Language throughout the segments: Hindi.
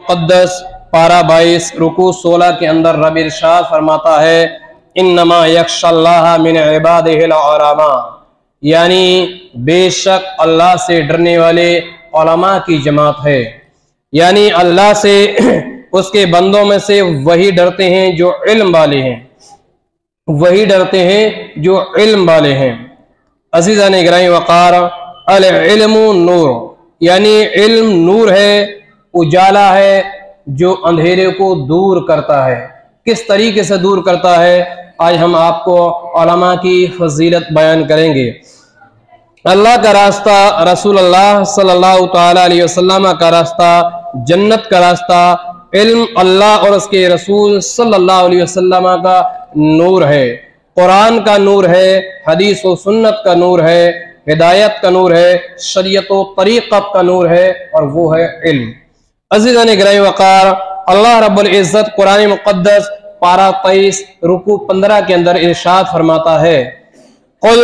मुक़द्दस पारा 22 रुकू 16 के अंदर रब इरशाद फरमाता है, इन्नमा यख्शल्लाह मिन इबादिहिल उलमा, यानी बेशक अल्लाह से डरने वाले उलमा की जमात है। यानी अल्लाह से उसके बंदों में से वही डरते हैं जो इल्म वाले हैं, वही डरते हैं जो इल्म वाले हैं। अज़ीज़ान इकराम वक़ार, अल इल्मु नूर, यानी इल्म नूर है, उजाला है जो अंधेरे को दूर करता है। किस तरीके से दूर करता है, आज हम आपको उलमा की फजीलत बयान करेंगे। अल्लाह का रास्ता, रसूलुल्लाह सल्लल्लाहु तआला अलैहि वसल्लम का रास्ता, जन्नत का रास्ता, इल्म अल्लाह और उसके रसूल सल्लल्लाहु अलैहि वसल्लम का नूर है, कुरान का नूर है, हदीस व सुन्नत का नूर है, हिदायत का नूर है, शरीयत व तरीक़त का नूर है, और वो है इल्म। अज़ीज़ान इकराम वक़ार, अल्लाह रब्बुल इज़्ज़त कुरान मुक़द्दस पारा 23 रुकू 15 के अंदर इरशाद फरमाता है, कुल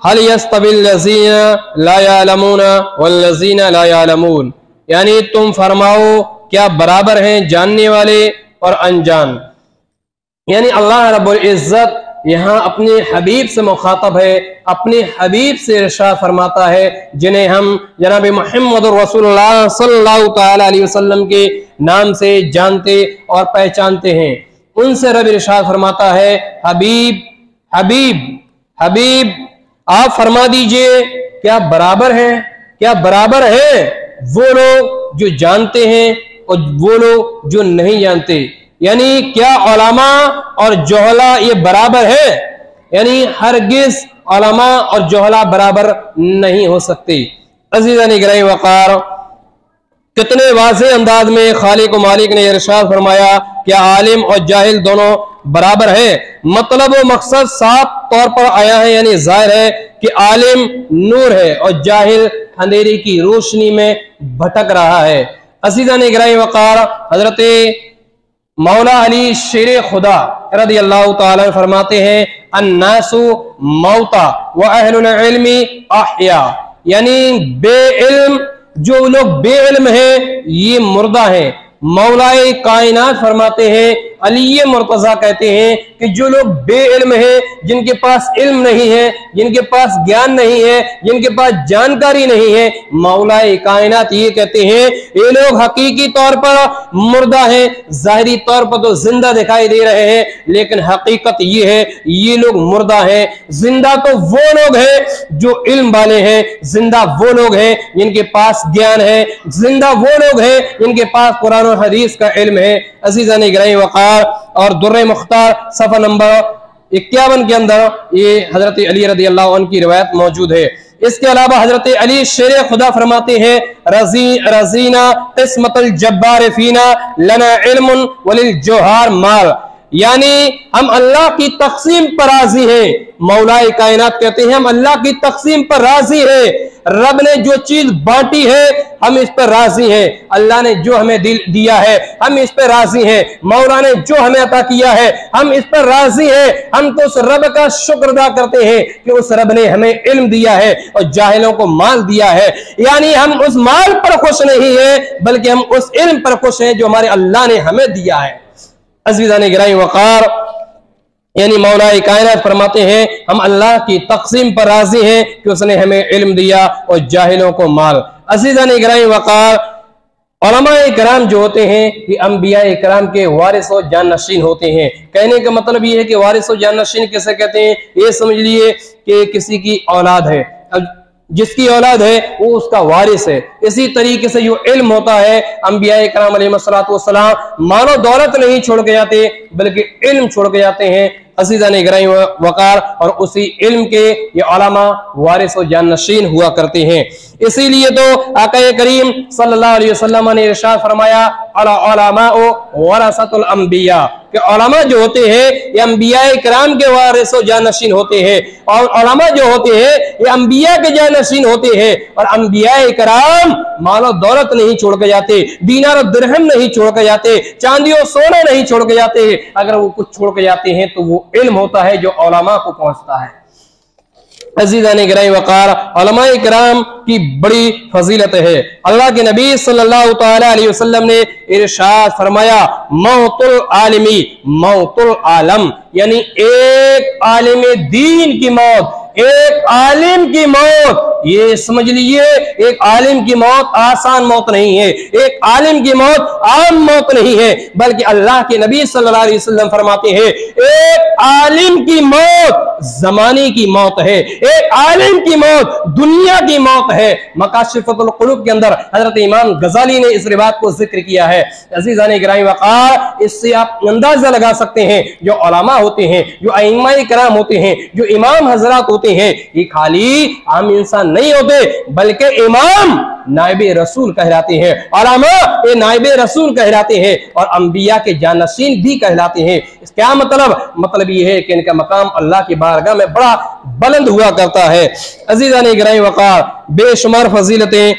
हल यस्तविल लज़ीना ला यअलमूना वल लज़ीना ला यअलमून, यानी तुम फरमाओ क्या बराबर हैं जानने वाले और अनजान। यानी अल्लाह रब्बुल इज़्ज़त यहाँ अपने हबीब से मुखातब है, अपने हबीब से इरशाद फरमाता है, जिन्हें हम जनाब मुहम्मदुर रसूलुल्लाह सल्लल्लाहु तआला अलैहि वसल्लम के नाम से जानते और पहचानते हैं। उनसे रब इरशाद फरमाता है, हबीब हबीब हबीब, आप फरमा दीजिए क्या बराबर है, क्या बराबर है वो लोग जो जानते हैं और वो लोग जो नहीं जानते। यानी क्या उलमा और जोहला ये बराबर है, यानी हरगिज उलमा और जोहला बराबर नहीं हो सकते। अज़ीज़ान इकराम वक़ार, कितने वाज़ेह अंदाज में खालिक व मालिक ने इरशाद फरमाया कि आलिम और जाहिल दोनों बराबर है। मतलब व मकसद साफ तौर पर आया है, यानी जाहिर है कि आलिम नूर है और जाहिल अंधेरे की रोशनी में भटक रहा है। अज़ीज़ान इकराम वक़ार, हजरत मौला अली शेर खुदा रज़ी अल्लाह ताला अन्हु फरमाते हैं, अन्नासु मौता व अहलुल इल्मी अहया, यानी बेइल्म, जो लोग बेइल्म हैं ये मुर्दा हैं। मौलाए कायनात फरमाते हैं, अली मुर्तजा कहते हैं कि जो लोग बेइल्म हैं, जिनके पास इल्म नहीं है, जिनके पास ज्ञान नहीं है, जिनके पास जानकारी नहीं है, मौलाए कायनात ये कहते हैं ये लोग हकीकी तौर पर मुर्दा हैं। जाहिरी तौर पर तो जिंदा दिखाई दे रहे हैं, लेकिन हकीकत ये है ये लोग मुर्दा हैं। जिंदा तो वो लोग हैं जो इल्म वाले हैं, जिंदा वो लोग हैं जिनके पास ज्ञान है, जिंदा वो लोग हैं जिनके पास कुरान और हदीस का इल्म है। अज़ीज़ान इकराम वक़ार, और दुर्र मुख्तार सफ़ा नंबर 51 के अंदर ये हजरत अली रज़ी अल्लाह अन्हु की रिवायत मौजूद है। इसके अलावा हजरत अली शेर खुदा फरमाते हैं, रज़ीना क़िस्मतुल जब्बार फीना लना इल्मुन वलिल जोहार माल, यानी हम अल्लाह की तक़सीम पर राजी हैं। मौलाए कायनात कहते हैं हम अल्लाह की तक़सीम पर राजी हैं। रब ने जो चीज बांटी है हम इस पर राजी हैं। अल्लाह ने जो हमें दिया है हम इस पर राजी हैं। मौला ने जो हमें अता किया है हम इस पर राजी हैं। हम तो उस रब का शुक्र अदा करते हैं कि उस रब ने हमें इल्म दिया है और जाहिलों को माल दिया है। यानी हम उस माल पर खुश नहीं है, बल्कि हम उस इल्म पर खुश हैं जो हमारे अल्लाह ने हमें दिया है। अज़ीज़ान इकराम वक़ार, यानी मौलाए कायनात फरमाते हैं हम अल्लाह की तक़सीम पर राजी हैं कि उसने हमें इल्म दिया और जाहिलों को माल। अज़ीज़ान इकराम वक़ार, उलमाए किराम जो होते हैं ये अंबियाए किराम के वारिस और जानशीन होते हैं। कहने का मतलब ये है कि वारिस और जानशीन किसे कहते हैं, ये समझ लिए कि किसी की औलाद है, अब जिसकी औलाद है वो उसका वारिस है। इसी तरीके से जो इल्म होता है, अंबियाए किराम अलैहिस्सलातु वस्सलाम मानो दौलत नहीं छोड़ के जाते बल्कि इल्म छोड़ के जाते हैं। अज़ीज़ान इकराम वक़ार, और उसी इल्म के ये उलमा वारिस और जानशीन हुआ करते हैं। इसीलिए तो आक़ा करीम सल्लल्लाहु अलैहि वसल्लम ने इरशाद फरमाया, अल उलमाउ वरसतुल अंबिया, कि उलमा जो होते हैं ये अंबियाए किराम के वारिस और जानशीन होते हैं, और उलमा जो होते हैं ये अंबिया के जानशीन होते हैं। और अंबियाए किराम मालो दौलत नहीं छोड़ के जाते, दीनार और दिरहम नहीं छोड़ के जाते, चांदी और सोना नहीं छोड़ के जाते। अगर वो कुछ छोड़ के जाते हैं तो वो इल्म होता है जो उलमा को पहुंचता है। अज़ीज़ान गिरामी वक़ार, उलमाए किराम की बड़ी फजीलत है। अल्लाह के नबी सल्लल्लाहु तआला अलैहि वसल्लम ने इरशाद फरमाया, मौतुल आलिमी मौतुल आलम, यानी एक आलिम दीन की मौत, एक आलिम की मौत, ये समझ लीजिए, एक आलिम की मौत आसान मौत नहीं है, एक आलिम की मौत आम मौत नहीं है, बल्कि अल्लाह के नबी सल्लल्लाहु अलैहि वसल्लम फरमाते हैं, एक आलिम की मौत जमाने की मौत है, एक आलिम की मौत दुनिया की मौत है। मकाशिफुल कुलूब के अंदर हजरत इमाम गजाली ने इस रिवायत को जिक्र किया है। अज़ीज़ान गिरामी वक़ार, इससे आप अंदाजा लगा सकते हैं, जो उलमा होते हैं, जो अइम्माए किराम होते हैं, जो इमाम हजरात होते हैं, ये खाली आम इंसान नहीं होते, बल्कि इमाम नाइबे रसूल कहलाते हैं, उलमा ये नाइबे रसूल कहलाते हैं, और अंबिया के जानशीन भी कहलाते हैं। क्या मतलब ये है कि इनका मकाम अल्लाह की बारगाह में बड़ा बुलंद हुआ करता है। अज़ीज़ान गिरामी वक़ार, बेशुमार फजीलतें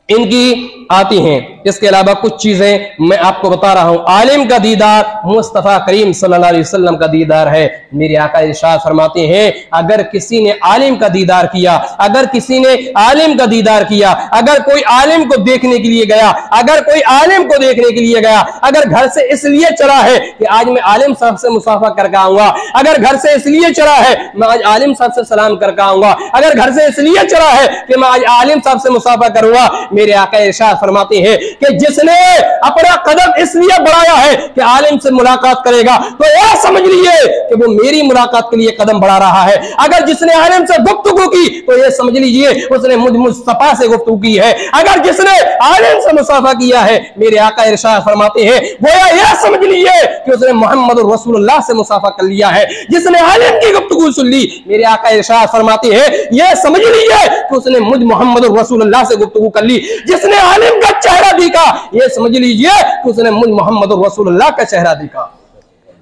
इनकी आती हैं। इसके अलावा कुछ चीजें मैं आपको बता रहा हूं। आलिम का दीदार मुस्तफा करीम सल्लल्लाहु अलैहि वसल्लम का दीदार है। मेरे आका इरशाद फरमाते हैं, अगर किसी ने आलिम का दीदार किया, अगर किसी ने आलिम का दीदार किया, अगर कोई आलिम को देखने के लिए गया, अगर कोई आलिम को देखने के लिए गया, अगर घर से इसलिए चला है कि आज मैं आलिम साहब से मुसाफा करके आऊंगा, अगर घर से इसलिए चला है मैं आज आलिम साहब से सलाम करके आऊंगा, अगर घर से इसलिए चला है कि मैं आज आलिम साहब से मुसाफा करूंगा, मेरे आका इरशाद फरमाते हैं कि जिसने अपना कदम इसलिए बढ़ाया है कि आलिम से मुलाकात करेगा, तो यह समझ लीजिए कि वो मेरी मुलाकात के लिए कदम बढ़ा रहा है। अगर जिसने आलिम से गुफ्तगू की, तो यह समझ लीजिए उसने मुस्तफा से गुफ्तगू की है। अगर जिसने आलिम से मुसाफा किया है, मेरे आका इरशाद फरमाते हैं, वो यह समझ लीजिए कि उसने मोहम्मद रसूलुल्लाह से मुसाफा कर लिया है। जिसने आलिम की गुफ्तगू सुन ली, मेरे आका इरशाद फरमाते हैं, यह समझ लीजिए कि उसने मुझ मोहम्मद रसूलुल्लाह से गुफ्तगू कर ली। जिसने आलिम का चेहरा देखा, ये समझ लीजिए कि उसने मुझ मोहम्मद रसूलुल्लाह का चेहरा देखा।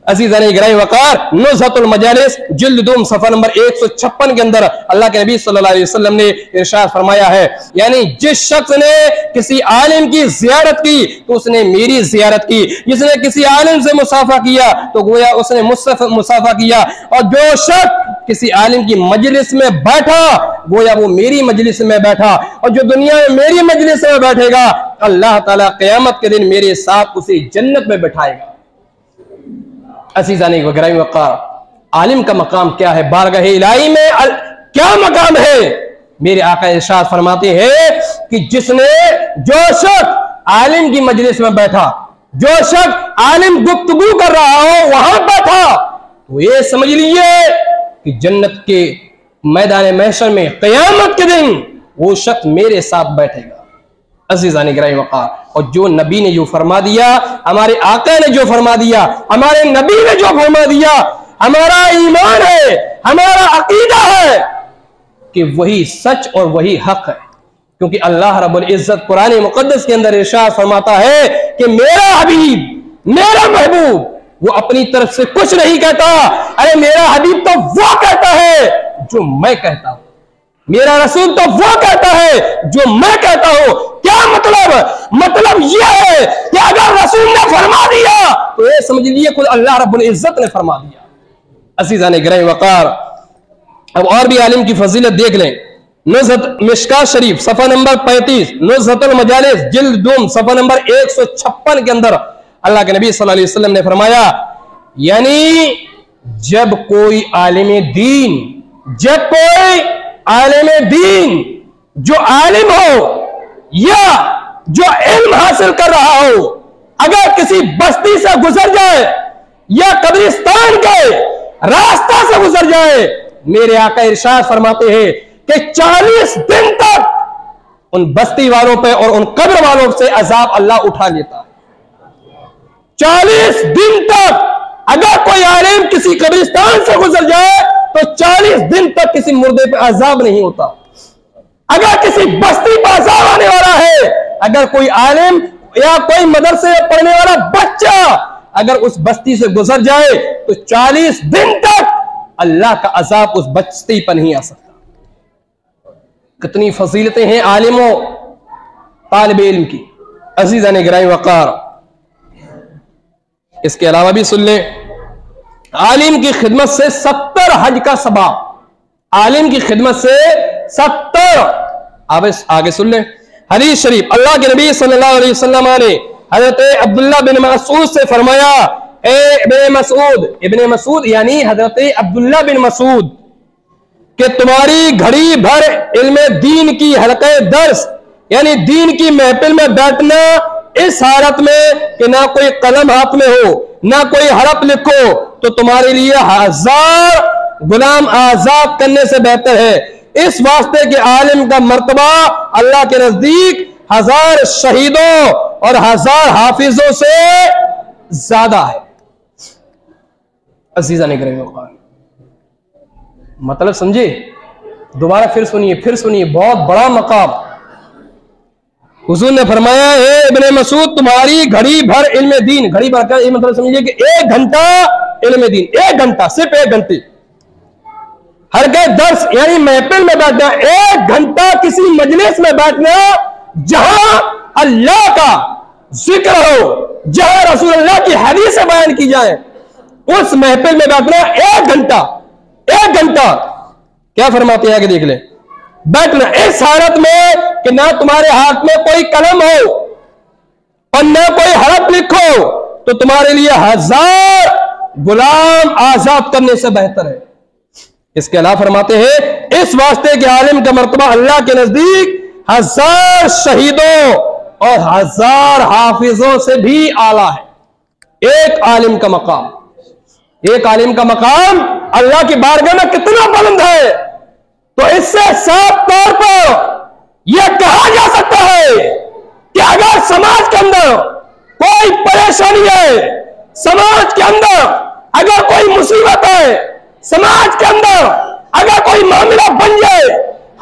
अज़ीज़ान गिरामी वक़ार, नुज़हतुल मजालिस जिल्द 2 सफ़ा नंबर 156 के अंदर अल्लाह के नबी सल्लल्लाहु अलैहि वसल्लम ने इरशाद फरमाया है, यानी जिस शख्स ने किसी आलिम की ज़ियारत की तो उसने मेरी ज़ियारत की, जिसने किसी आलिम से मुसाफा किया तो गोया उसने मुझसे मुसाफा किया, और जो शख्स किसी आलिम की मजलिस में बैठा गोया वो मेरी मजलिस में बैठा, और जो दुनिया में मेरी मजलिस में बैठेगा अल्लाह ताला क़यामत के दिन मेरे साथ उसे जन्नत में बैठाएगा। अज़ीज़ान गिरामी वक़ार, आलिम का मकाम क्या है, बारगाह इलाही में क्या मकाम है। मेरे आका इरशाद फरमाते हैं कि जिसने, जो शख्स आलिम की मजलिस में बैठा, जो शख्स आलिम गुफ्तगू कर रहा हो वहां बैठा, तो ये समझ लीजिए कि जन्नत के मैदान महशर में क़यामत के दिन वो शख्स मेरे साथ बैठेगा। अज़ीज़ान गिरामी वक़ार, और जो नबी ने जो फरमा दिया, हमारे आका ने जो फरमा दिया, हमारे नबी ने जो फरमा दिया, हमारा ईमान है, हमारा अकीदा है कि वही सच और वही हक है। क्योंकि अल्लाह रब्बुल इज्जत कुरान मुक़द्दस के अंदर इरशाद फरमाता है कि मेरा हबीब, मेरा महबूब, वो अपनी तरफ से कुछ नहीं कहता, अरे मेरा हबीब तो वो कहता है जो मैं कहता हूं, मेरा रसूल तो वो कहता है जो मैं कहता हूं। क्या मतलब यह है कि अगर रसूल ने फरमा दिया तो ये समझ लीजिए खुद अल्लाह रब्बुल इज्जत ने फरमा दिया। अज़ीज़ान गिरामी वक़ार, अब और भी आलिम की फजीलत देख लें। नुज़हत मिशकात शरीफ सफ़ा नंबर 35, नुज़हतुल मजालिस जिल्द 2 सफ़ा नंबर 156 के अंदर अल्लाह के नबी सल्लल्लाहु अलैहि वसल्लम ने फरमाया, यानी जब कोई आलिम दीन, जब कोई आलिम दीन जो आलिम हो या जो इल्म हासिल कर रहा हो, अगर किसी बस्ती से गुजर जाए या कब्रिस्तान के रास्ता से गुजर जाए, मेरे आका इरशाद फरमाते हैं कि 40 दिन तक उन बस्ती वालों पे और उन कब्र वालों से अजाब अल्लाह उठा लेता है। 40 दिन तक अगर कोई आलिम किसी कब्रिस्तान से गुजर जाए तो 40 दिन तक किसी मुर्दे पे अजाब नहीं होता। अगर किसी बस्ती पर अजाब आने वाला है, अगर कोई आलिम या कोई मदरसे में पढ़ने वाला बच्चा अगर उस बस्ती से गुजर जाए तो 40 दिन तक अल्लाह का अजाब उस बस्ती पर नहीं आ सकता। कितनी फजीलतें हैं आलिमों तालिब इल्म की। अज़ीज़ान गिरामी वक़ार, इसके अलावा भी सुन लें, आलिम की खिदमत से 70 हज का सवाब, आलिम की खिदमत से 70। अब आगे सुन लें हदीस शरीफ, अल्लाह के नबी सल्लल्लाहु अलैहि वसल्लम ने हजरत अब्दुल्ला बिन मसूद से फरमाया, ए इब्ने मसूद यानी हजरत अब्दुल्ला बिन मसूद, कि तुम्हारी घड़ी भर इल्म दीन की हलक़े दर्स यानी दीन की महफिल में बैठना इस हालत में कि ना कोई कलम हाथ में हो ना कोई हरफ लिखो, तो तुम्हारे लिए 1000 गुलाम आजाद करने से बेहतर है। इस वास्ते के आलिम का मर्तबा अल्लाह के नजदीक 1000 शहीदों और 1000 हाफिजों से ज्यादा है। अजीजा ने करेंगे, मतलब समझे? दोबारा फिर सुनिए, बहुत बड़ा मकाम। हुजूर ने फरमाया, है इब्ने मसूद, तुम्हारी घड़ी भर इल्म दीन, घड़ी भर का ये मतलब समझिए कि 1 घंटा इल्म दीन, 1 घंटा, सिर्फ 1 घंटे हरके दर्स यानी महफिल में बैठना, 1 घंटा किसी मजलिस में बैठना जहां अल्लाह का जिक्र हो, जहां रसूलुल्लाह की हदीसें बयान की जाए, उस महफिल में बैठना 1 घंटा। 1 घंटा क्या फरमाते हैं आगे देख ले, बैठना इस हालत में कि ना तुम्हारे हाथ में कोई कलम हो और ना कोई हरफ लिखो, तो तुम्हारे लिए 1000 गुलाम आजाद करने से बेहतर है। इसके अलावा फरमाते हैं, इस वास्ते के आलिम का मर्तबा अल्लाह के नजदीक 1000 शहीदों और 1000 हाफिजों से भी आला है। एक आलिम का मकाम अल्लाह की बारगाह में कितना बुलंद है, तो इससे साफ तौर पर यह कहा जा सकता है कि अगर समाज के अंदर कोई परेशानी है, समाज के अंदर अगर कोई मुसीबत है, समाज के अंदर अगर कोई मामला बन जाए,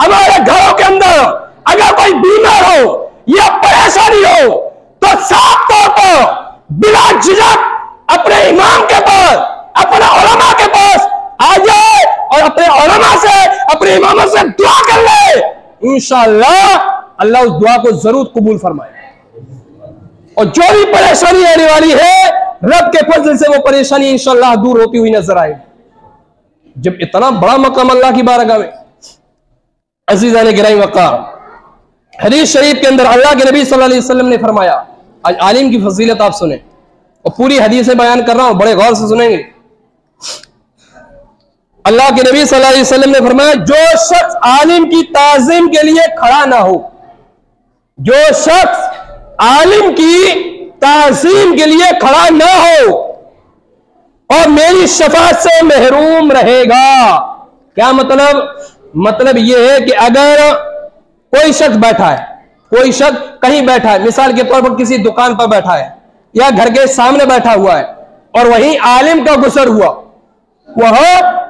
हमारे घरों के अंदर अगर कोई बीमार हो या परेशानी हो, तो साफ तौर पर बिना झिझक अपने इमाम के पास, अपने उलमा के पास आ जाए और अपने उलमा से, अपने इमामों से दुआ कर ले। इंशाअल्लाह अल्लाह उस दुआ को जरूर कबूल फरमाए, और जो भी परेशानी आने वाली है, रब के फजल से वो परेशानी इंशाअल्लाह दूर होती हुई नजर आएगी। जब इतना बड़ा मकाम अल्लाह की बारगाह में, अज़ीज़ान गिरामी वक़ार, हदीस शरीफ के अंदर अल्लाह के नबी सल्लल्लाहु अलैहि वसल्लम ने फरमाया, आज आलिम की फजीलत आप सुने, और पूरी हदीसें बयान कर रहा हूं, बड़े गौर से सुनेंगे। अल्लाह के नबी सल्लल्लाहु अलैहि वसल्लम ने फरमाया, जो शख्स आलिम की ताज़ीम के लिए खड़ा ना हो, जो शख्स आलिम की ताज़ीम के लिए खड़ा ना हो और मेरी शफाअत से महरूम रहेगा। क्या मतलब यह है कि अगर कोई शख्स बैठा है, कोई शख्स कहीं बैठा है, मिसाल के तौर पर किसी दुकान पर बैठा है या घर के सामने बैठा हुआ है, और वहीं आलिम का गुजर हुआ, वह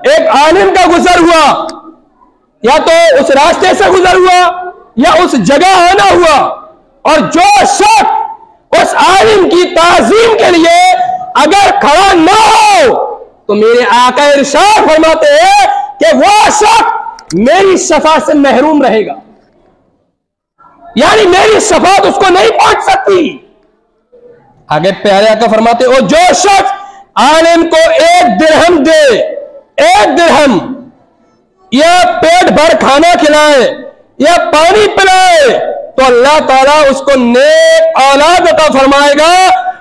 एक आलिम का गुजर हुआ, या तो उस रास्ते से गुजर हुआ या उस जगह आना हुआ, और जो शख्स उस आलिम की ताज़ीम के लिए अगर खड़ा ना हो, तो मेरे आका इरशाद फरमाते हैं कि वह शख्स मेरी शफाअत से महरूम रहेगा, यानी मेरी शफाअत उसको नहीं पहुंच सकती। आगे प्यारे आका फरमाते, और जो शख्स आलिम को 1 दिरहम दे, 1 दिरहम, या पेट भर खाना खिलाए या पानी पिलाए, तो अल्लाह ताला उसको नेक औलाद अता फरमाएगा,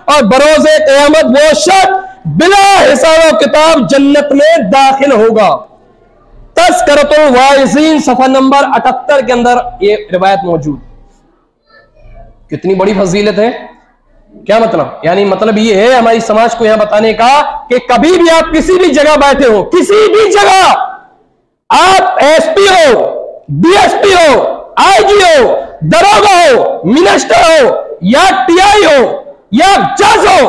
और बरोज़े क़यामत वो शख्स बिला हिसाब किताब जन्नत में दाखिल होगा। तज़किरतुल वाइज़ीन सफ़ा नंबर 78 के अंदर ये रिवायत मौजूद। कितनी बड़ी फजीलत है। क्या मतलब? यानी मतलब ये है हमारी समाज को यहां बताने का कि कभी भी आप किसी भी जगह बैठे हो, किसी भी जगह, आप एसपी हो, डीएसपी हो, आईजी हो, दरोगा हो, मिनिस्टर हो, या टीआई हो, या जज हो,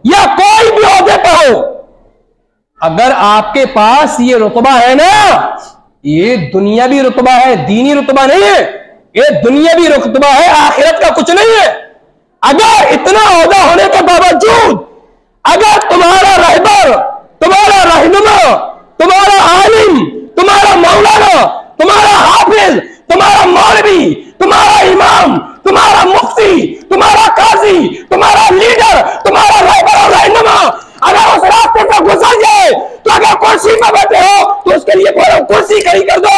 या कोई भी ओहदे पर हो, अगर आपके पास ये रुतबा है ना, ये दुनियावी रुतबा है, दीनी रुतबा नहीं है, ये दुनियावी रुतबा है, आखिरत का कुछ नहीं है। अगर इतना ओहदा होने के बावजूद अगर तुम्हारा रहबर, तुम्हारा रहनुमा, तुम्हारा आलिम, तुम्हारा मौलाना, तुम्हारा हाफिज, तुम्हारा मौलवी, तुम्हारा इमाम, तुम्हारा मुफ्ती, तुम्हारा काजी, तुम्हारा लीडर, तुम्हारा रहबर और रहनुमा अगर उस रास्ते से गुजर जाए, तो अगर कुर्सी में बैठे हो तो उसके लिए बोलो कुर्सी खड़ी कर दो,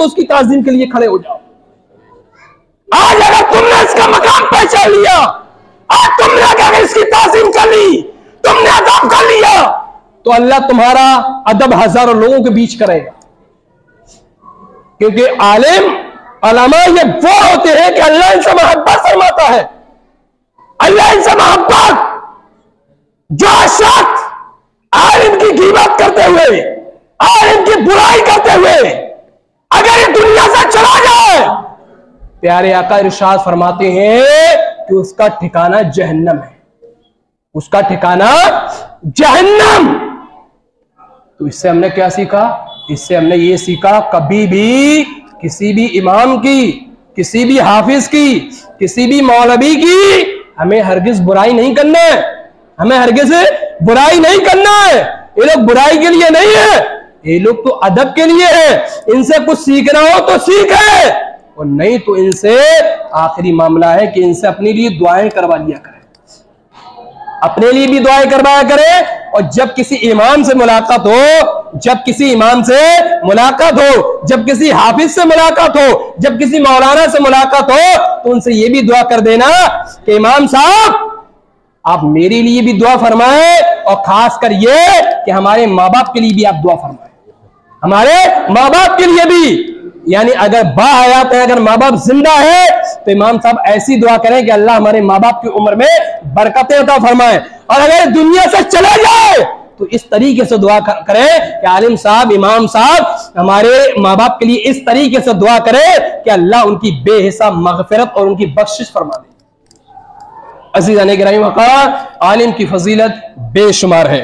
तो उसकी ताजीम के लिए खड़े हो जाओ। आज अगर तुमने इसका मकाम पहचान लिया, आज तुमने अगर इसकी ताजीम कर ली, तुमने अदब कर लिया, तो अल्लाह तुम्हारा अदब हजारों लोगों के बीच करेगा। क्योंकि आलिम अलामा ये वो होते हैं कि अल्लाह इनसे मोहब्बत फरमाता है। अल्लाह इनसे मोहब्बत, जो शख्स आलिम की ग़ीबत करते हुए, आलिम की बुराई करते हुए अगर ये दुनिया से चला जाए, प्यारे आका इरशाद फरमाते हैं कि उसका ठिकाना जहन्नम है, उसका ठिकाना जहन्नम। तो इससे हमने क्या सीखा? इससे हमने ये सीखा, कभी भी किसी भी इमाम की, किसी भी हाफिज की, किसी भी मौलवी की हमें हरगिज बुराई नहीं करना है, हमें हरगिज बुराई नहीं करना है। ये लोग बुराई के लिए नहीं है, ये लोग तो अदब के लिए है। इनसे कुछ सीखना हो तो सीखे, और नहीं तो इनसे आखिरी मामला है कि इनसे अपने लिए दुआएं करवा लिया करें, अपने लिए भी दुआएं करवाया करें। और जब किसी इमाम से मुलाकात हो, जब किसी इमाम से मुलाकात हो, जब किसी हाफिज से मुलाकात हो, जब किसी मौलाना से मुलाकात हो, तो उनसे यह भी दुआ कर देना कि इमाम साहब आप मेरे लिए भी दुआ फरमाएं, और खास कर ये कि हमारे माँ बाप के लिए भी आप दुआ फरमाएं, हमारे माँ बाप के लिए भी। यानी अगर बाहयात है, अगर माँ बाप जिंदा है, तो इमाम साहब ऐसी दुआ करें कि अल्लाह हमारे माँ बाप की उम्र में बरकतें अता फरमाए। और अगर दुनिया से चले जाए तो इस तरीके से दुआ करें कि आलिम साहब, इमाम साहब हमारे माँ बाप के लिए इस तरीके से दुआ करें कि अल्लाह उनकी बेहिसाब मगफिरत और उनकी बख्शिश फरमा दे। अज़ीज़ान गिरामी वक़ार, आलिम की फजीलत बेशुमार है।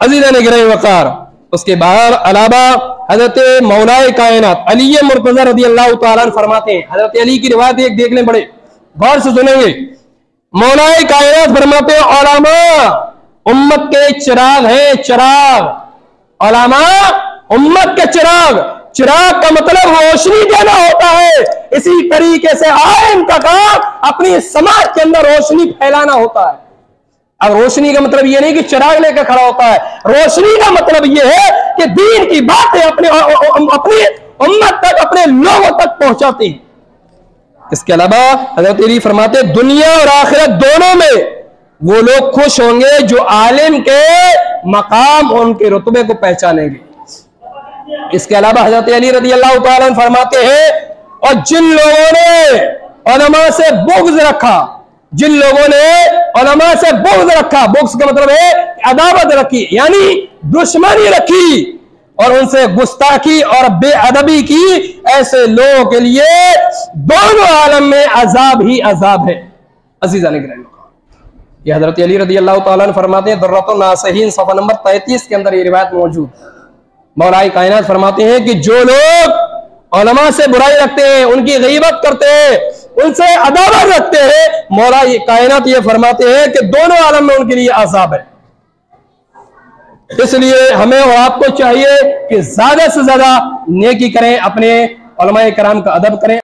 अज़ीज़ान गिरामी वक़ार, उसके बाद अलावा हजरत मौलाए कायनात अली मुर्तज़ा रज़ी अल्लाह तआला अन्हु फरमाते हैं, हजरत अली की रिवायत एक देख लें, बड़े गौर से सुनेंगे। मौलाए कायनात फरमाते हैं, उलमा उम्मत के चिराग है, चिराग। उलमा उम्मत के चिराग। चिराग का मतलब रोशनी देना होता है। इसी तरीके से आलिम का काम अपनी समाज के अंदर रोशनी फैलाना होता है। अब रोशनी का मतलब यह नहीं कि चिराग लेकर खड़ा होता है, रोशनी का मतलब यह है कि दीन की बातें अपनी उम्मत तक, अपने लोगों तक पहुंचाती है। इसके अलावा हज़रत अली फरमाते, दुनिया और आखिरत दोनों में वो लोग खुश होंगे जो आलिम के मकाम और उनके रुतबे को पहचानेंगे। इसके अलावा हज़रत अली रज़ी अल्लाह तआला अन्हु फरमाते हैं, और जिन लोगों ने उलमा से बुग़्ज़ रखा, जिन लोगों ने उलमा से बुग़्ज़ रखा, बुग़्ज़ का मतलब है अदावत रखी, यानी दुश्मनी रखी, और उनसे गुस्ताखी और बेअदबी की, ऐसे लोगों के लिए दोनों आलम में अजाब ही अजाब है। अज़ीज़ान गिरामी, ये हज़रत अली रज़ी अल्लाह तआला अन्हु फरमाते हैं, दुर्रतुन नासिहीन सफ़ा नंबर 33 के अंदर ये रिवायत मौजूद। मौलाए कायनात फरमाते हैं कि जो लोग उलमा से बुराई रखते हैं, उनकी गीबत करते हैं, उनसे अदावत रखते हैं, मौलाए कायनात ये फरमाते हैं कि दोनों आलम में उनके लिए अजाब है। इसलिए हमें और आपको चाहिए कि ज्यादा से ज्यादा नेकी करें, अपने उलमाए कराम का अदब करें।